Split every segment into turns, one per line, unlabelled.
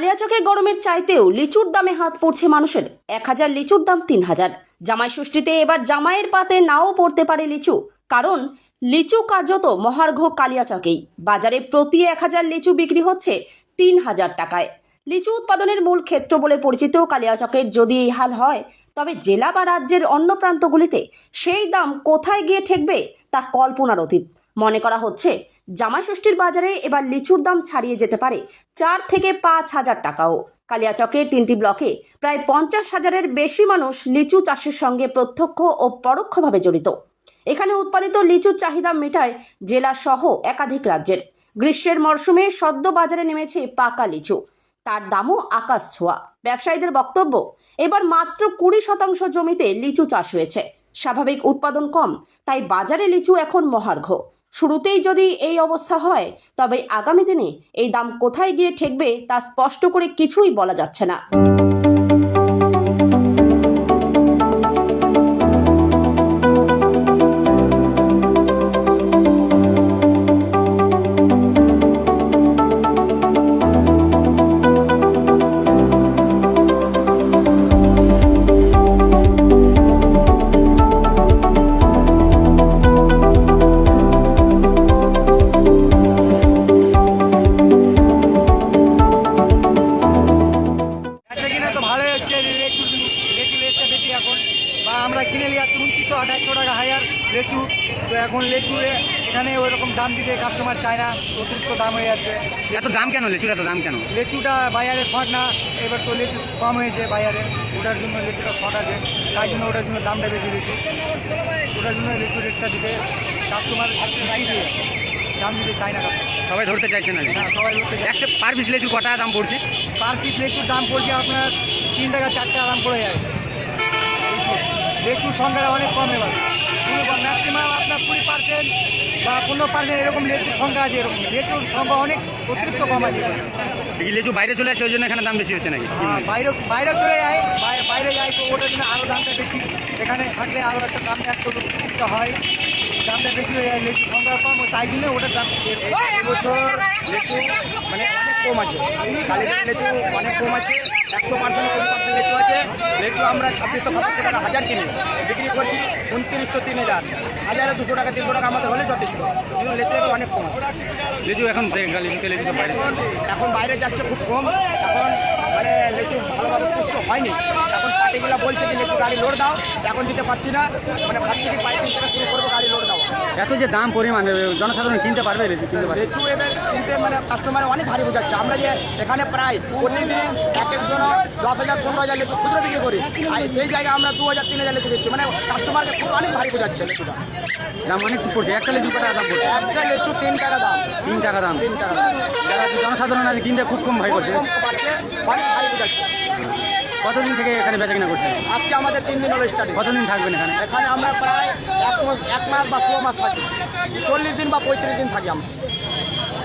কালিয়াচকে গরমের চাইতেও লিচুর দামে হাত পড়ছে মানুষের। 1000 লিচুর দাম 3000। জামাই ষষ্ঠীতে এবার জামাইয়ের পাতে নাও পড়তে পারে লিচু, কারণ লিচু কার্যত মহার্ঘ কালিয়াচকেই। বাজারে প্রতি 1000 লিচু বিক্রি হচ্ছে 3000 টাকায়। লিচু উৎপাদনের মূল ক্ষেত্র বলে পরিচিত কালিয়াচকের যদি এই হাল হয়, তবে জেলা বা রাজ্যের অন্য প্রান্তগুলিতে সেই দাম কোথায় গিয়ে ঠেকবে তা কল্পনার অতীত। মনে করা হচ্ছে জামাই ষষ্ঠীর বাজারে এবার লিচুর দাম ছাড়িয়ে যেতে পারে 4 থেকে 5000 টাকাও। কালিয়াচকের 3টি ব্লকে প্রায় 50,000-এর বেশি মানুষ লিচু চাষের সঙ্গে প্রত্যক্ষ ও পরোক্ষভাবে জড়িত। এখানে উৎপাদিত লিচুর চাহিদা মেটায় জেলা সহ একাধিক রাজ্যের। গ্রীষ্মের মরশুমে সদ্য বাজারে নেমেছে পাকা লিচু, তার দামও আকাশ ছোঁয়া। ব্যবসায়ীদের বক্তব্য, এবার মাত্র 20% জমিতে লিচু চাষ হয়েছে। স্বাভাবিক উৎপাদন কম, তাই বাজারে লিচু এখন মহার্ঘ। শুরুতেই যদি এই অবস্থা হয়, তবে আগামী দিনে এই দাম কোথায় গিয়ে ঠেকবে তা স্পষ্ট করে কিছুই বলা যাচ্ছে না।
এখন বা আমরা কিনে নিয়ে আসছি 2900-2800 টাকা হাজার লিচু। তো এখন লিচু এখানে ওই রকম দাম দিতে কাস্টমার চায় না, অতিরিক্ত দাম হয়ে যাচ্ছে।
এত দাম কেন লিচুর, এত দাম কেন?
লিচুটা বাজারে শর্ট না, এবার তো লিচু কম হয়েছে বাজারে, ওটার জন্য লিচুটা শর্ট আছে, তাই জন্য ওটার জন্য দামটা বেশি লিচু। ওটার জন্য লিচু রেটটা দিতে কাস্টমার দাম দিতে চায় না,
সবাই ধরতে চাইছে না।
হ্যাঁ, সবাই ধরতে চায়।
একটা পার পিস লিচু কত দাম পড়ছে?
পার পিস লিচুর দাম পড়ছে আপনার 3 টাকা 4 টাকা দাম পড়ে যায়। লিচুর সংখ্যাটা অনেক কম, এবার ম্যাক্সিমাম আপনার 20% বা 15% এরকম লিচুর সংখ্যা আছে। এরকম লিচুর সংখ্যা অনেক অতিরিক্ত কম আছে।
লিচু বাইরে চলে আসে, ওই জন্য এখানে দাম বেশি হচ্ছে নাকি?
বাইরে চলে যায়, বাইরে যায়, তো ওটার জন্য আরও দামটা বেশি। এখানে থাকলে আরও একটা দামটা একটু হয়, দামটা বেশি হয়ে যায়। লিচুর সংখ্যা কম, তাই জন্য ওটার দাম।
এবছর লিচু মানে অনেক কম আছে, কালিয়াচক লিচু অনেক কম আছে। 100% লিচু আছে। লিচু আমরা 2600 টাকা হাজার কিনে বিক্রি করছি, 2900 3000। 1000-এ 200 টাকা 300 টাকা আমাদের হলে যথেষ্ট, কিন্তু লিচু অনেক কম। লিচু এখন লিচু বাইরে এখন বাইরে যাচ্ছে খুব কম। এখন মানে লিচু ভালোভাবে পুষ্ট হয়নি। এখন পার্টিগুলো বলছে যে লিচু গাড়ি লোড দাও, এখন দিতে পারছি না। মানে ভাবছি কি 5 থেকে শুরু করবো গাড়ি লোড দাও। এত যে দাম পরিমাণ, জনসাধারণ কিনতে পারবে লিচু? লিচু এবার কিনতে মানে কাস্টমার অনেক ভারী বোঝাচ্ছে। আমরা যে এখানে প্রায় প্রতিদিন এক একজন 10,000 15,000 লিচু ক্ষুদ্র বিক্রি করি, আর সেই জায়গায় আমরা 2,000 3,000 লিচু দিচ্ছি। মানে কাস্টমারকে খুব অনেক ভারী বোঝাচ্ছে লিচুটা। দাম অনেক পড়ছে, একটা লিচু কত দাম পড়ছে? একটা লিচু 3 টাকা দাম। 3 টাকা দাম। 3 টাকা দাম। যারা জনসাধারণ আছে কিনতে খুব কম ভাই করছে, অনেক ভারী বোঝাচ্ছে। কতদিন থেকে এখানে বেচাকেনা করছেন? আজকে আমাদের 3 দিন হলো স্টার্ট। কতদিন থাকবেন এখানে? এখানে আমরা প্রায় 1 মাস বা 6 মাস থাকি, 40 দিন বা 35 দিন থাকি আমরা।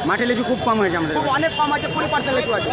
মাঠে লিচু খুব কম হয়েছে আমাদের, অনেক কম আছে, 20% লিচু আছে।